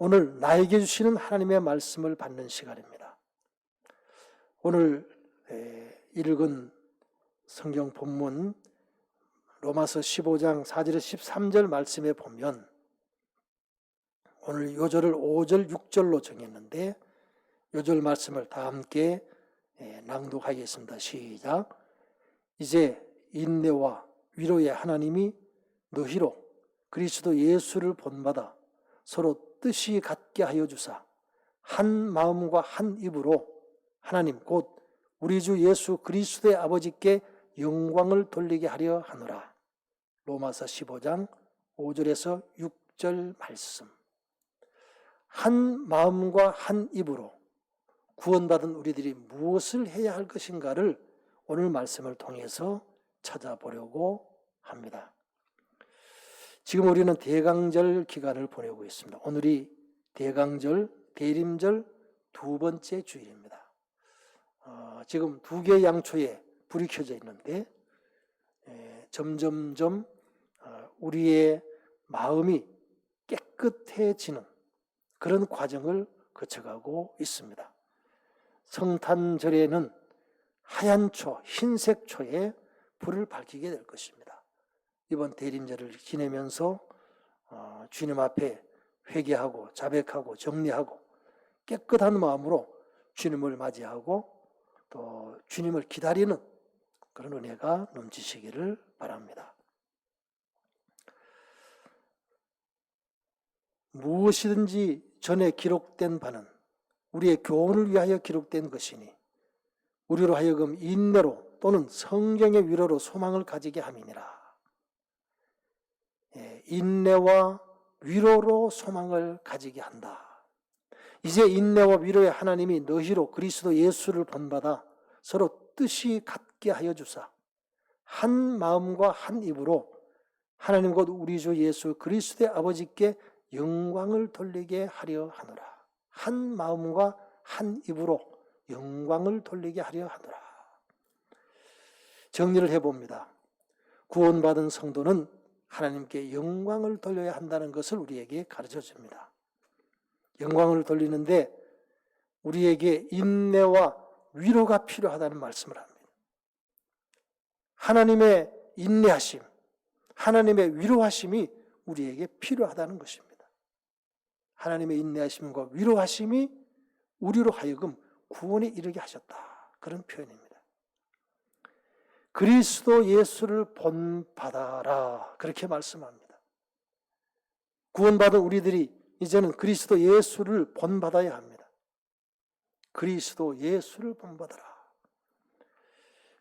오늘 나에게 주시는 하나님의 말씀을 받는 시간입니다. 오늘 읽은 성경 본문 로마서 15장 4절에서 13절 말씀에 보면 오늘 요절을 5절, 6절로 정했는데 요절 말씀을 다 함께 낭독하겠습니다. 시작. 이제 인내와 위로의 하나님이 너희로 그리스도 예수를 본받아 서로 뜻이 같게 하여 주사 한 마음과 한 입으로 하나님 곧 우리 주 예수 그리스도의 아버지께 영광을 돌리게 하려 하노라. 로마서 15장 5절에서 6절 말씀. 한 마음과 한 입으로 구원받은 우리들이 무엇을 해야 할 것인가를 오늘 말씀을 통해서 찾아보려고 합니다. 지금 우리는 대강절 기간을 보내고 있습니다. 오늘이 대강절, 대림절 두 번째 주일입니다. 지금 두 개의 양초에 불이 켜져 있는데 점점점 우리의 마음이 깨끗해지는 그런 과정을 거쳐가고 있습니다. 성탄절에는 하얀 초, 흰색 초에 불을 밝히게 될 것입니다. 이번 대림절을 지내면서 주님 앞에 회개하고 자백하고 정리하고 깨끗한 마음으로 주님을 맞이하고 또 주님을 기다리는 그런 은혜가 넘치시기를 바랍니다. 무엇이든지 전에 기록된 바는 우리의 교훈을 위하여 기록된 것이니 우리로 하여금 인내로 또는 성경의 위로로 소망을 가지게 함이니라. 인내와 위로로 소망을 가지게 한다. 이제 인내와 위로의 하나님이 너희로 그리스도 예수를 본받아 서로 뜻이 같게 하여 주사 한 마음과 한 입으로 하나님 곧 우리 주 예수 그리스도의 아버지께 영광을 돌리게 하려 하노라. 한 마음과 한 입으로 영광을 돌리게 하려 하노라. 정리를 해봅니다. 구원받은 성도는 하나님께 영광을 돌려야 한다는 것을 우리에게 가르쳐 줍니다. 영광을 돌리는데 우리에게 인내와 위로가 필요하다는 말씀을 합니다. 하나님의 인내하심, 하나님의 위로하심이 우리에게 필요하다는 것입니다. 하나님의 인내하심과 위로하심이 우리로 하여금 구원에 이르게 하셨다. 그런 표현입니다. 그리스도 예수를 본받아라. 그렇게 말씀합니다. 구원받은 우리들이 이제는 그리스도 예수를 본받아야 합니다. 그리스도 예수를 본받아라.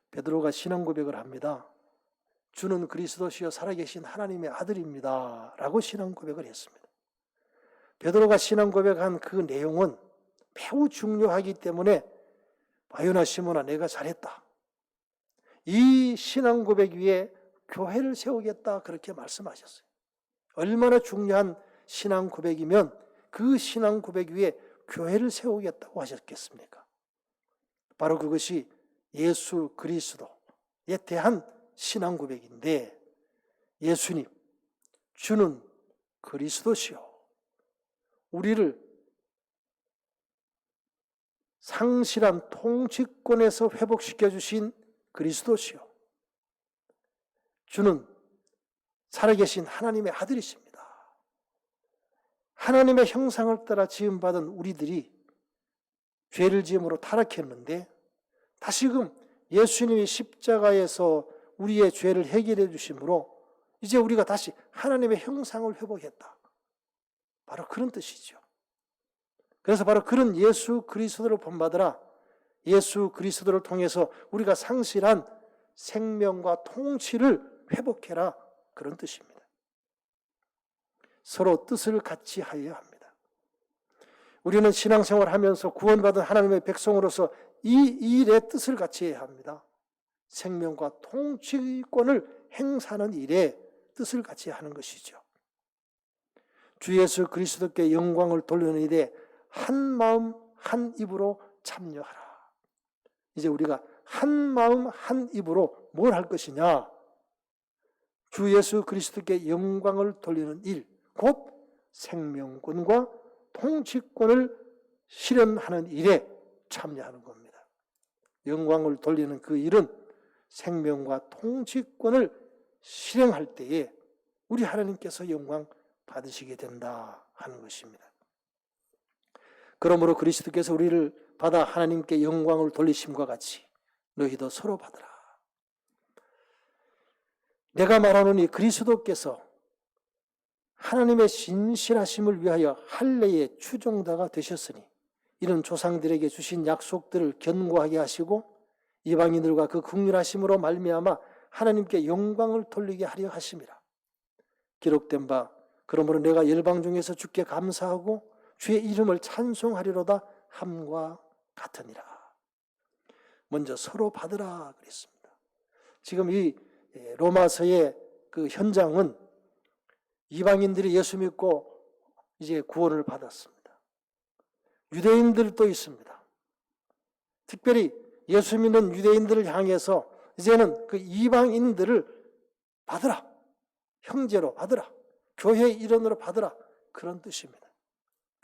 베드로가 신앙 고백을 합니다. 주는 그리스도시요 살아계신 하나님의 아들입니다. 라고 신앙 고백을 했습니다. 베드로가 신앙 고백한 그 내용은 매우 중요하기 때문에 바요나 시몬아 내가 잘했다. 이 신앙 고백 위에 교회를 세우겠다 그렇게 말씀하셨어요. 얼마나 중요한 신앙 고백이면 그 신앙 고백 위에 교회를 세우겠다고 하셨겠습니까? 바로 그것이 예수 그리스도에 대한 신앙 고백인데 예수님, 주는 그리스도시요 우리를 상실한 통치권에서 회복시켜 주신 그리스도시요 주는 살아계신 하나님의 아들이십니다. 하나님의 형상을 따라 지음받은 우리들이 죄를 지음으로 타락했는데 다시금 예수님이 십자가에서 우리의 죄를 해결해 주심으로 이제 우리가 다시 하나님의 형상을 회복했다. 바로 그런 뜻이죠. 그래서 바로 그런 예수 그리스도를 본받으라. 예수 그리스도를 통해서 우리가 상실한 생명과 통치를 회복해라. 그런 뜻입니다. 서로 뜻을 같이 하여야 합니다. 우리는 신앙생활을 하면서 구원받은 하나님의 백성으로서 이 일의 뜻을 같이 해야 합니다. 생명과 통치권을 행사하는 일에 뜻을 같이 하는 것이죠. 주 예수 그리스도께 영광을 돌리는 일에 한 마음 한 입으로 참여하라. 이제 우리가 한 마음 한 입으로 뭘 할 것이냐? 주 예수 그리스도께 영광을 돌리는 일, 곧 생명권과 통치권을 실현하는 일에 참여하는 겁니다. 영광을 돌리는 그 일은 생명과 통치권을 실행할 때에 우리 하나님께서 영광 받으시게 된다 하는 것입니다. 그러므로 그리스도께서 우리를 받아 하나님께 영광을 돌리심과 같이 너희도 서로 받으라. 내가 말하노니 그리스도께서 하나님의 신실하심을 위하여 할례의 추종자가 되셨으니 이는 조상들에게 주신 약속들을 견고하게 하시고 이방인들과 그 긍휼하심으로 말미암아 하나님께 영광을 돌리게 하려 하심이라. 기록된 바 그러므로 내가 열방 중에서 주께 감사하고 주의 이름을 찬송하리로다 함과 같으니라. 먼저 서로 받으라 그랬습니다. 지금 이 로마서의 그 현장은 이방인들이 예수 믿고 이제 구원을 받았습니다. 유대인들도 있습니다. 특별히 예수 믿는 유대인들을 향해서 이제는 그 이방인들을 받으라. 형제로 받으라. 교회의 일원으로 받으라. 그런 뜻입니다.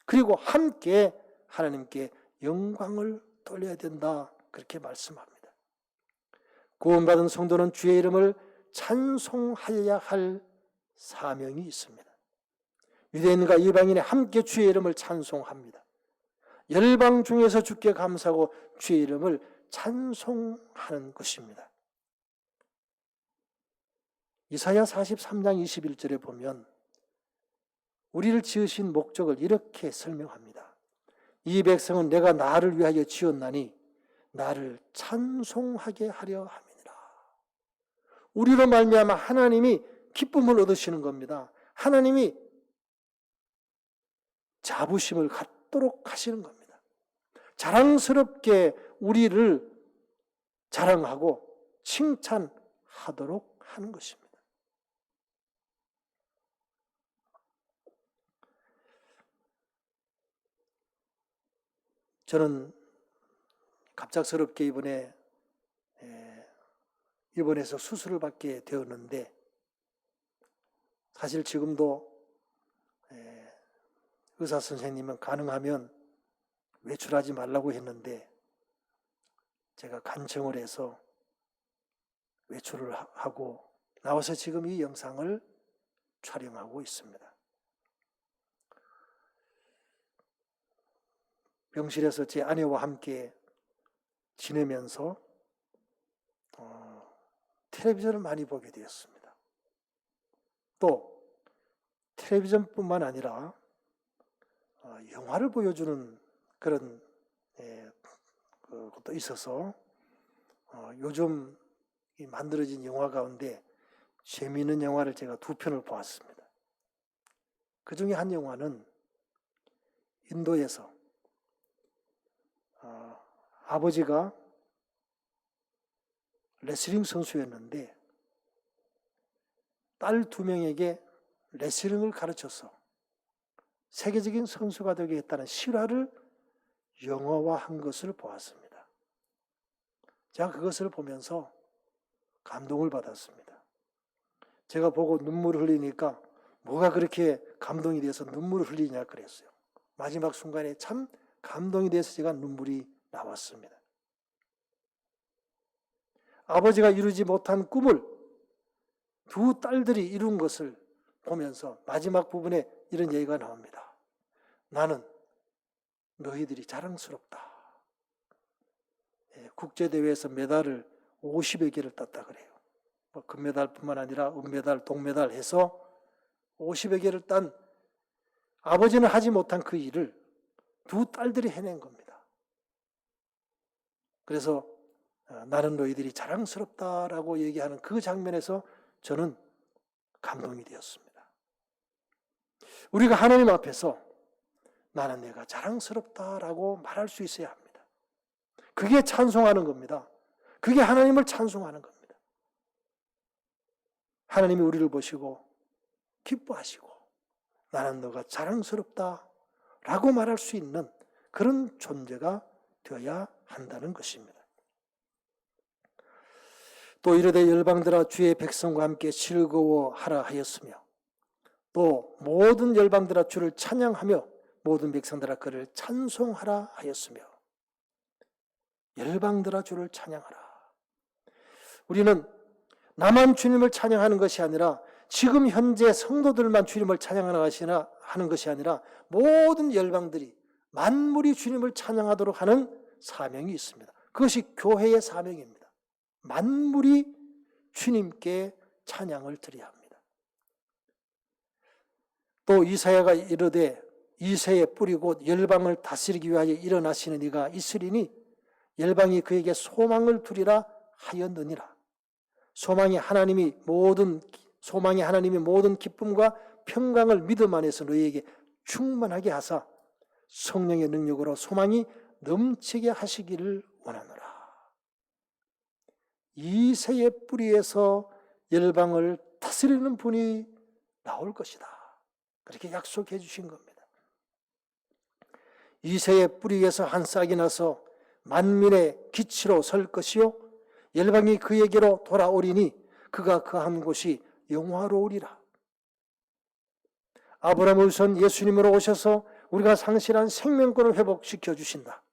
그리고 함께 하나님께 영광을 돌려야 된다. 그렇게 말씀합니다. 구원받은 성도는 주의 이름을 찬송하여야 할 사명이 있습니다. 유대인과 이방인이 함께 주의 이름을 찬송합니다. 열방 중에서 주께 감사하고 주의 이름을 찬송하는 것입니다. 이사야 43장 21절에 보면 우리를 지으신 목적을 이렇게 설명합니다. 이 백성은 내가 나를 위하여 지었나니 나를 찬송하게 하려 함이니라. 우리로 말미암아 하나님이 기쁨을 얻으시는 겁니다. 하나님이 자부심을 갖도록 하시는 겁니다. 자랑스럽게 우리를 자랑하고 칭찬하도록 하는 것입니다. 저는 갑작스럽게 입원해서 수술을 받게 되었는데 사실 지금도 의사 선생님은 가능하면 외출하지 말라고 했는데 제가 간청을 해서 외출을 하고 나와서 지금 이 영상을 촬영하고 있습니다. 병실에서 제 아내와 함께 지내면서 텔레비전을 많이 보게 되었습니다. 또 텔레비전뿐만 아니라 영화를 보여주는 그런 것도 있어서 요즘 만들어진 영화 가운데 재미있는 영화를 제가 2편을 보았습니다. 그 중에 한 영화는 인도에서 아버지가 레슬링 선수였는데 딸 2명에게 레슬링을 가르쳐서 세계적인 선수가 되게 했다는 실화를 영화화한 것을 보았습니다. 제가 그것을 보면서 감동을 받았습니다. 제가 보고 눈물을 흘리니까 뭐가 그렇게 감동이 돼서 눈물을 흘리냐 그랬어요. 마지막 순간에 참 감동이 돼서 제가 눈물이 나왔습니다. 아버지가 이루지 못한 꿈을 2 딸들이 이룬 것을 보면서 마지막 부분에 이런 얘기가 나옵니다. 나는 너희들이 자랑스럽다. 국제대회에서 메달을 50여 개를 땄다 그래요. 금메달뿐만 아니라 은메달, 동메달 해서 50여 개를 딴 아버지는 하지 못한 그 일을 2 딸들이 해낸 겁니다. 그래서 나는 너희들이 자랑스럽다라고 얘기하는 그 장면에서 저는 감동이 되었습니다. 우리가 하나님 앞에서 나는 내가 자랑스럽다라고 말할 수 있어야 합니다. 그게 찬송하는 겁니다. 그게 하나님을 찬송하는 겁니다. 하나님이 우리를 보시고 기뻐하시고 나는 너가 자랑스럽다라고 말할 수 있는 그런 존재가 되어야 한다는 것입니다. 또 이르되 열방들아 주의 백성과 함께 즐거워하라 하였으며 또 모든 열방들아 주를 찬양하며 모든 백성들아 그를 찬송하라 하였으며 열방들아 주를 찬양하라. 우리는 나만 주님을 찬양하는 것이 아니라 지금 현재 성도들만 주님을 찬양하는 것이 아니라 모든 열방들이 만물이 주님을 찬양하도록 하는 사명이 있습니다. 그것이 교회의 사명입니다. 만물이 주님께 찬양을 드려야 합니다. 또 이사야가 이르되 이새의 뿌리 곧 열방을 다스리기 위하여 일어나시는 이가 있으리니 열방이 그에게 소망을 두리라 하였느니라. 소망이 하나님이 모든 기쁨과 평강을 믿음 안에서 너희에게 충만하게 하사 성령의 능력으로 소망이 넘치게 하시기를 원하노라. 이새의 뿌리에서 열방을 다스리는 분이 나올 것이다. 그렇게 약속해 주신 겁니다. 이새의 뿌리에서 한 싹이 나서 만민의 기치로 설 것이요 열방이 그에게로 돌아오리니 그가 거한 곳이 영화로우리라. 아브라함의 우선 예수님으로 오셔서 우리가 상실한 생명권을 회복시켜 주신다.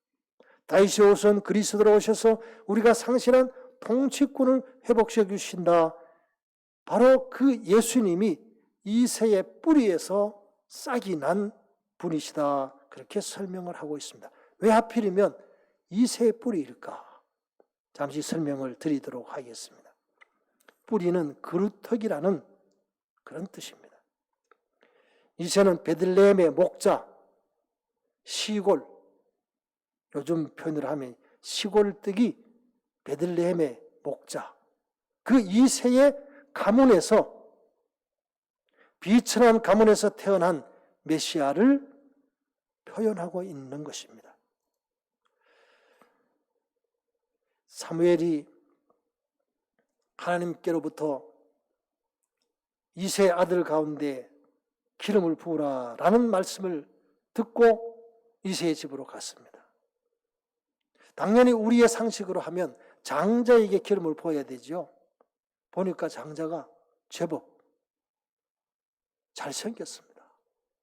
다윗의 우선 그리스도로 오셔서 우리가 상실한 통치권을 회복시켜 주신다. 바로 그 예수님이 이새의 뿌리에서 싹이 난 분이시다. 그렇게 설명을 하고 있습니다. 왜 하필이면 이새의 뿌리일까? 잠시 설명을 드리도록 하겠습니다. 뿌리는 그루터기라는 그런 뜻입니다. 이새는 베들레헴의 목자, 시골, 요즘 표현으로 하면 시골뜨기 베들레헴의 목자, 그 이새의 가문에서 비천한 가문에서 태어난 메시아를 표현하고 있는 것입니다. 사무엘이 하나님께로부터 이새의 아들 가운데 기름을 부으라라는 말씀을 듣고 이새의 집으로 갔습니다. 당연히 우리의 상식으로 하면 장자에게 기름을 부어야 되죠. 보니까 장자가 제법 잘생겼습니다.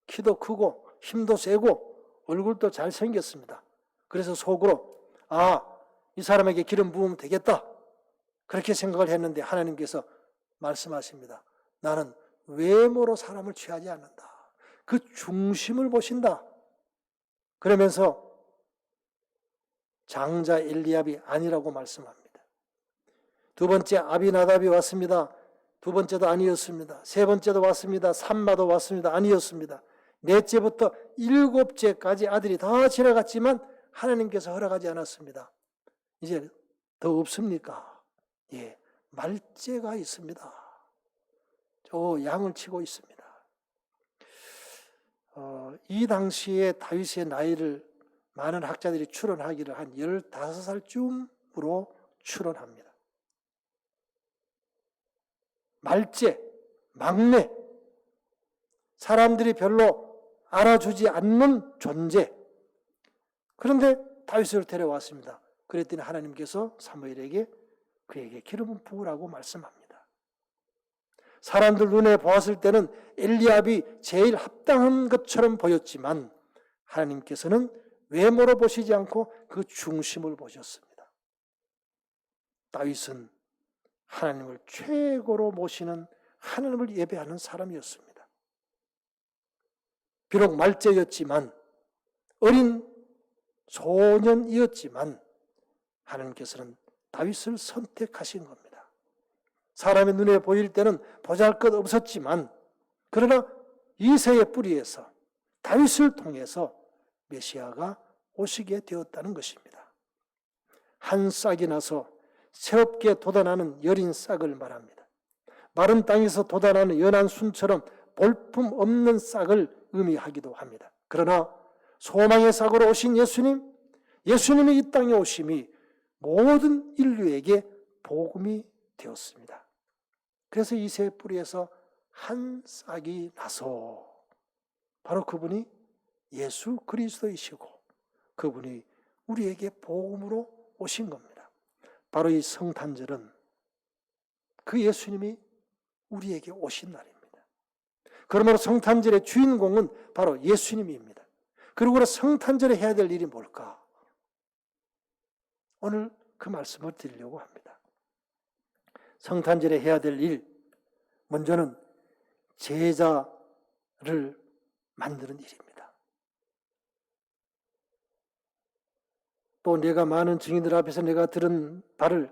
키도 크고 힘도 세고 얼굴도 잘생겼습니다. 그래서 속으로 이 사람에게 기름 부으면 되겠다. 그렇게 생각을 했는데 하나님께서 말씀하십니다. 나는 외모로 사람을 취하지 않는다. 그 중심을 보신다. 그러면서 장자 엘리압이 아니라고 말씀합니다. 두 번째 아비나답이 왔습니다. 두 번째도 아니었습니다. 세 번째도 왔습니다. 삼마도 왔습니다. 아니었습니다. 넷째부터 일곱째까지 아들이 다 지나갔지만 하나님께서 허락하지 않았습니다. 이제 더 없습니까? 예, 말째가 있습니다. 저 양을 치고 있습니다. 이 당시에 다윗의 나이를 많은 학자들이 추론하기를 한 15살쯤으로 추론합니다. 말째, 막내, 사람들이 별로 알아주지 않는 존재. 그런데 다윗을 데려왔습니다. 그랬더니 하나님께서 사무엘에게 그에게 기름을 부으라고 말씀합니다. 사람들 눈에 보았을 때는 엘리압이 제일 합당한 것처럼 보였지만 하나님께서는 외모로 보시지 않고 그 중심을 보셨습니다. 다윗은 하나님을 최고로 모시는 하나님을 예배하는 사람이었습니다. 비록 말째였지만 어린 소년이었지만 하나님께서는 다윗을 선택하신 겁니다. 사람의 눈에 보일 때는 보잘것 없었지만 그러나 이새의 뿌리에서 다윗을 통해서 메시아가 오시게 되었다는 것입니다. 한 싹이 나서 새롭게 돋아나는 여린 싹을 말합니다. 마른 땅에서 돋아나는 연한 순처럼 볼품 없는 싹을 의미하기도 합니다. 그러나 소망의 싹으로 오신 예수님이 이 땅에 오심이 모든 인류에게 복음이 되었습니다. 그래서 이새의 뿌리에서 한 싹이 나서 바로 그분이 예수 그리스도이시고 그분이 우리에게 복음으로 오신 겁니다. 바로 이 성탄절은 그 예수님이 우리에게 오신 날입니다. 그러므로 성탄절의 주인공은 바로 예수님입니다. 그리고 성탄절에 해야 될 일이 뭘까? 오늘 그 말씀을 드리려고 합니다. 성탄절에 해야 될 일, 먼저는 제자를 만드는 일입니다. 또 내가 많은 증인들 앞에서 내가 들은 바를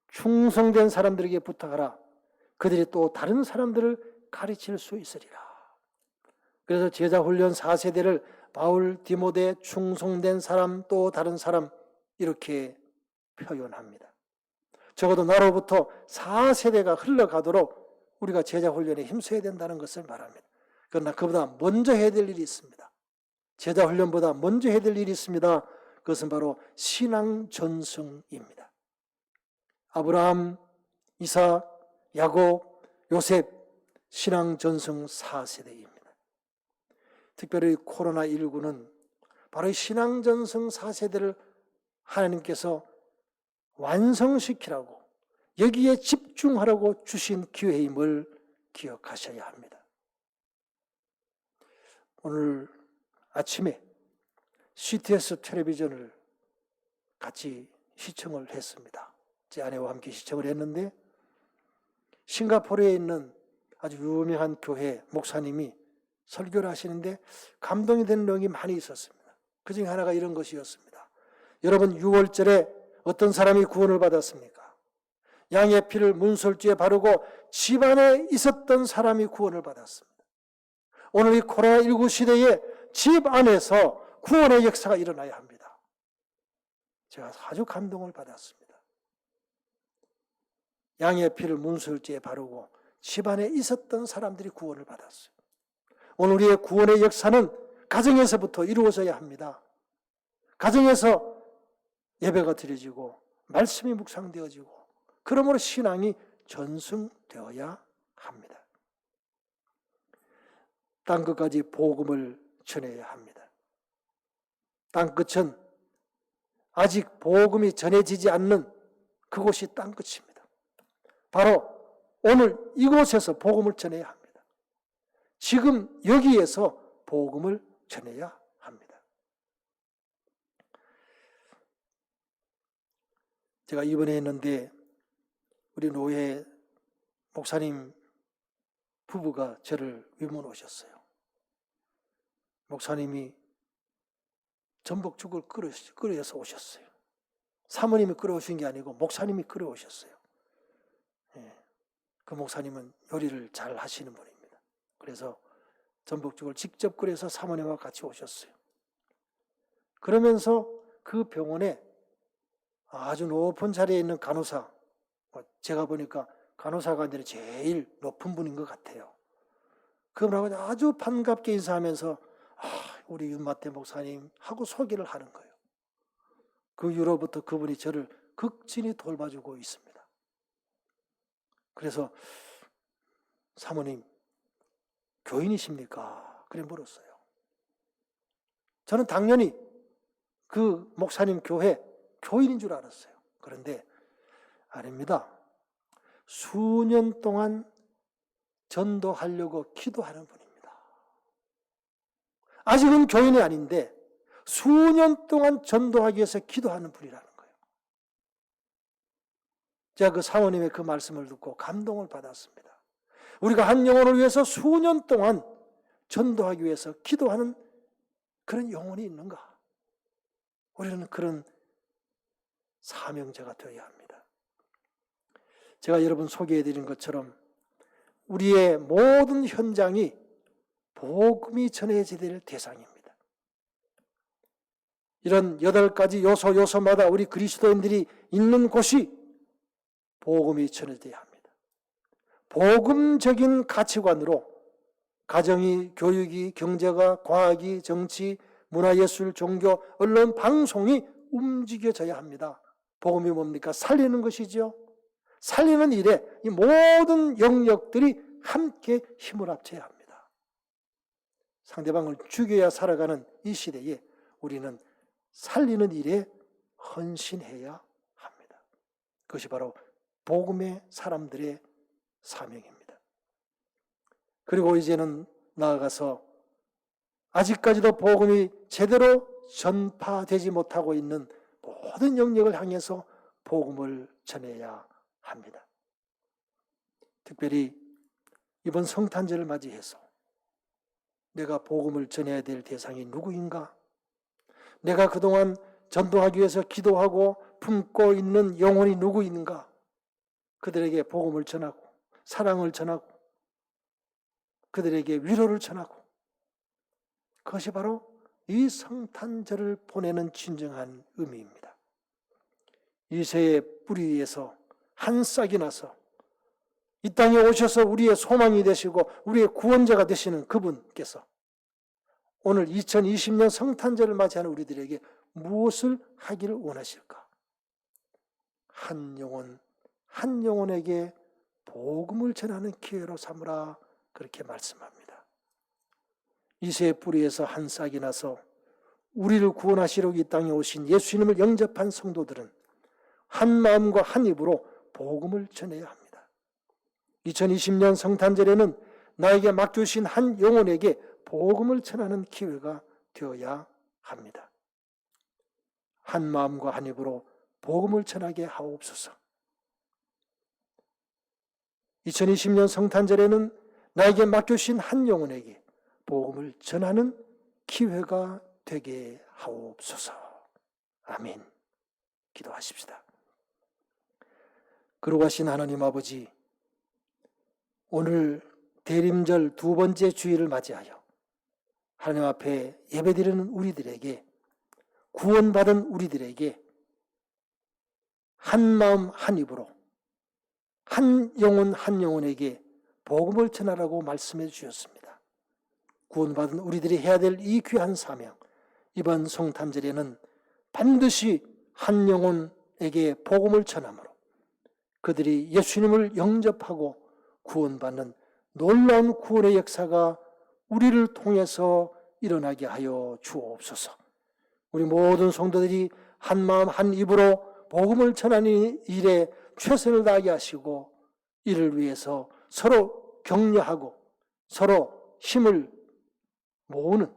충성된 사람들에게 부탁하라. 그들이 또 다른 사람들을 가르칠 수 있으리라. 그래서 제자 훈련 4세대를 바울, 디모데, 충성된 사람, 또 다른 사람 이렇게 표현합니다. 적어도 나로부터 4세대가 흘러가도록 우리가 제자 훈련에 힘써야 된다는 것을 말합니다. 그러나 그보다 먼저 해야 될 일이 있습니다. 제자 훈련보다 먼저 해야 될 일이 있습니다. 그것은 바로 신앙 전승입니다. 아브라함, 이삭, 야곱, 요셉, 신앙 전승 4세대입니다. 특별히 코로나19는 바로 신앙 전승 4세대를 하나님께서 완성시키라고, 여기에 집중하라고 주신 기회임을 기억하셔야 합니다. 오늘 아침에 CTS 텔레비전을 같이 시청을 했습니다. 제 아내와 함께 시청을 했는데, 싱가포르에 있는 아주 유명한 교회 목사님이 설교를 하시는데 감동이 되는 내용이 많이 있었습니다. 그중에 하나가 이런 것이었습니다. 여러분, 6월절에 어떤 사람이 구원을 받았습니까? 양의 피를 문설주에 바르고 집안에 있었던 사람이 구원을 받았습니다. 오늘 이 코로나19 시대에 집 안에서 구원의 역사가 일어나야 합니다. 제가 아주 감동을 받았습니다. 양의 피를 문설주에 바르고 집안에 있었던 사람들이 구원을 받았어요. 오늘 우리의 구원의 역사는 가정에서부터 이루어져야 합니다. 가정에서 예배가 드려지고 말씀이 묵상되어지고, 그러므로 신앙이 전승되어야 합니다. 땅끝까지 복음을 전해야 합니다. 땅끝은 아직 복음이 전해지지 않는 그곳이 땅끝입니다. 바로 오늘 이곳에서 복음을 전해야 합니다. 지금 여기에서 복음을 전해야 합니다. 제가 이번에 했는데 우리 노예 목사님 부부가 저를 위문 오셨어요. 목사님이 전복죽을 끓여서 오셨어요. 사모님이 끓여오신 게 아니고 목사님이 끓여오셨어요. 그 목사님은 요리를 잘 하시는 분입니다. 그래서 전복죽을 직접 끓여서 사모님과 같이 오셨어요. 그러면서 그 병원에 아주 높은 자리에 있는 간호사, 제가 보니까 간호사가 아니라 제일 높은 분인 것 같아요. 그분하고 아주 반갑게 인사하면서 우리 윤마태 목사님 하고 소개를 하는 거예요. 그 이후로부터 그분이 저를 극진히 돌봐주고 있습니다. 그래서 사모님 교인이십니까? 그래 물었어요. 저는 당연히 그 목사님 교회 교인인 줄 알았어요. 그런데 아닙니다. 수년 동안 전도하려고 기도하는 분입니다. 아직은 교인이 아닌데 수년 동안 전도하기 위해서 기도하는 분이라는 거예요. 제가 그 사모님의 그 말씀을 듣고 감동을 받았습니다. 우리가 한 영혼을 위해서 수년 동안 전도하기 위해서 기도하는 그런 영혼이 있는가? 우리는 그런 사명자가 되어야 합니다. 제가 여러분 소개해드린 것처럼 우리의 모든 현장이 복음이 전해져야 될 대상입니다. 이런 8가지 요소마다 우리 그리스도인들이 있는 곳이 복음이 전해져야 합니다. 복음적인 가치관으로 가정이, 교육이, 경제가, 과학이, 정치, 문화예술, 종교, 언론, 방송이 움직여져야 합니다. 복음이 뭡니까? 살리는 것이죠. 살리는 일에 이 모든 영역들이 함께 힘을 합쳐야 합니다. 상대방을 죽여야 살아가는 이 시대에 우리는 살리는 일에 헌신해야 합니다. 그것이 바로 복음의 사람들의 사명입니다. 그리고 이제는 나아가서 아직까지도 복음이 제대로 전파되지 못하고 있는 모든 영역을 향해서 복음을 전해야 합니다. 특별히 이번 성탄절을 맞이해서 내가 복음을 전해야 될 대상이 누구인가? 내가 그동안 전도하기 위해서 기도하고 품고 있는 영혼이 누구인가? 그들에게 복음을 전하고 사랑을 전하고 그들에게 위로를 전하고 그것이 바로 이 성탄절을 보내는 진정한 의미입니다. 이새의 뿌리에서 한 싹이 나서 이 땅에 오셔서 우리의 소망이 되시고 우리의 구원자가 되시는 그분께서 오늘 2020년 성탄절을 맞이하는 우리들에게 무엇을 하기를 원하실까? 한 영혼, 한 영혼에게 복음을 전하는 기회로 삼으라 그렇게 말씀합니다. 이새의 뿌리에서 한 싹이 나서 우리를 구원하시려고 이 땅에 오신 예수님을 영접한 성도들은 한 마음과 한 입으로 복음을 전해야 합니다. 2020년 성탄절에는 나에게 맡겨주신 한 영혼에게 복음을 전하는 기회가 되어야 합니다. 한 마음과 한 입으로 복음을 전하게 하옵소서. 2020년 성탄절에는 나에게 맡겨주신 한 영혼에게 복음을 전하는 기회가 되게 하옵소서. 아멘. 기도하십시다. 거룩하신 하나님 아버지, 오늘 대림절 두 번째 주일을 맞이하여 하나님 앞에 예배드리는 우리들에게, 구원받은 우리들에게 한 마음 한 입으로 한 영혼 한 영혼에게 복음을 전하라고 말씀해 주셨습니다. 구원받은 우리들이 해야 될 이 귀한 사명, 이번 성탄절에는 반드시 한 영혼에게 복음을 전함으로 그들이 예수님을 영접하고 구원받는 놀라운 구원의 역사가 우리를 통해서 일어나게 하여 주옵소서. 우리 모든 성도들이 한 마음 한 입으로 복음을 전하는 일에 최선을 다하게 하시고 이를 위해서 서로 격려하고 서로 힘을 모으는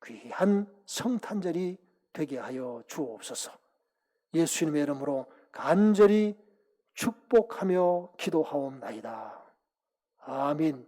귀한 성탄절이 되게 하여 주옵소서. 예수님의 이름으로 간절히 축복하며 기도하옵나이다. 아멘.